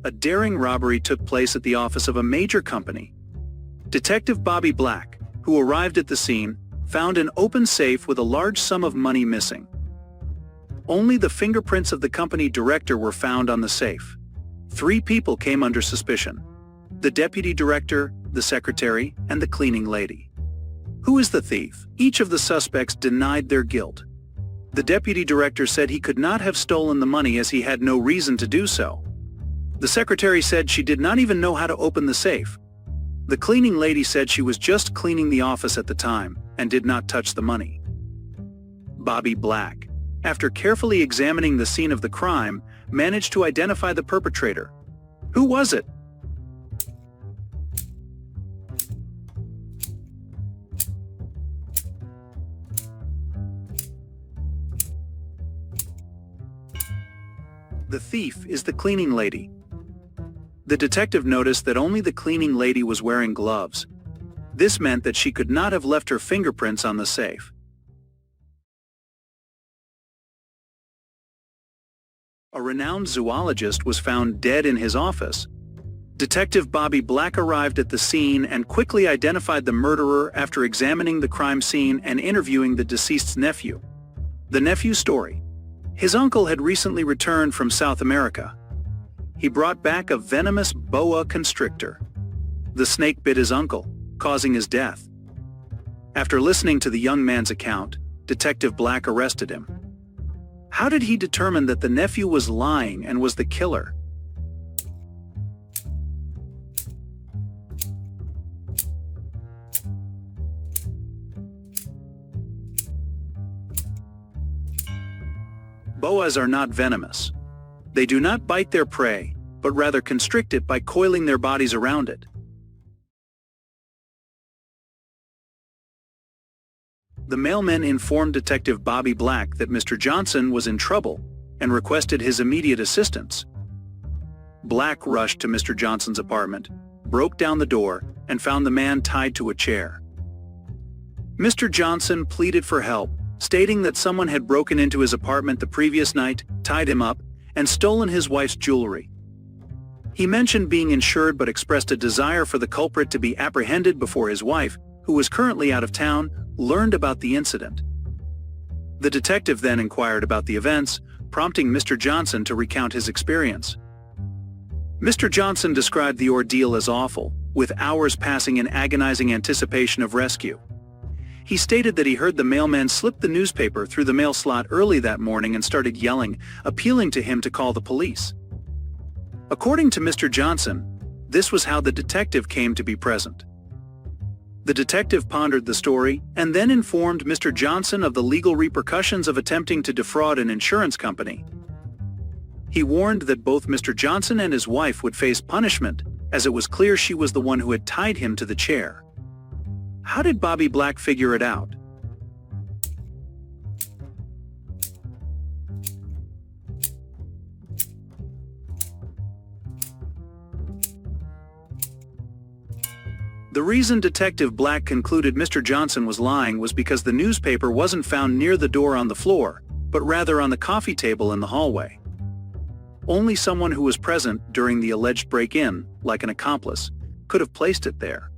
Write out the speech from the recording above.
a daring robbery took place at the office of a major company. Detective Bobby Black, who arrived at the scene, found an open safe with a large sum of money missing. Only the fingerprints of the company director were found on the safe. 3 people came under suspicion: the deputy director, the secretary, and the cleaning lady. Who is the thief? Each of the suspects denied their guilt. The deputy director said he could not have stolen the money as he had no reason to do so. The secretary said she did not even know how to open the safe. The cleaning lady said she was just cleaning the office at the time and did not touch the money. Bobby Black, after carefully examining the scene of the crime, managed to identify the perpetrator. Who was it? The thief is the cleaning lady. The detective noticed that only the cleaning lady was wearing gloves. This meant that she could not have left her fingerprints on the safe. A renowned zoologist was found dead in his office. Detective Bobby Black arrived at the scene and quickly identified the murderer after examining the crime scene and interviewing the deceased's nephew. The nephew's story: his uncle had recently returned from South America. He brought back a venomous boa constrictor. The snake bit his uncle, causing his death. After listening to the young man's account, Detective Black arrested him. How did he determine that the nephew was lying and was the killer? Boas are not venomous. They do not bite their prey, but rather constrict it by coiling their bodies around it. The mailman informed Detective Bobby Black that Mr. Johnson was in trouble and requested his immediate assistance. Black rushed to Mr. Johnson's apartment, broke down the door, and found the man tied to a chair. Mr. Johnson pleaded for help, stating that someone had broken into his apartment the previous night, tied him up, and stolen his wife's jewelry. He mentioned being insured but expressed a desire for the culprit to be apprehended before his wife, who was currently out of town, learned about the incident. The detective then inquired about the events, prompting Mr. Johnson to recount his experience. Mr. Johnson described the ordeal as awful, with hours passing in agonizing anticipation of rescue. He stated that he heard the mailman slip the newspaper through the mail slot early that morning and started yelling, appealing to him to call the police. According to Mr. Johnson, this was how the detective came to be present. The detective pondered the story and then informed Mr. Johnson of the legal repercussions of attempting to defraud an insurance company. He warned that both Mr. Johnson and his wife would face punishment, as it was clear she was the one who had tied him to the chair. How did Bobby Black figure it out? The reason Detective Black concluded Mr. Johnson was lying was because the newspaper wasn't found near the door on the floor, but rather on the coffee table in the hallway. Only someone who was present during the alleged break-in, like an accomplice, could have placed it there.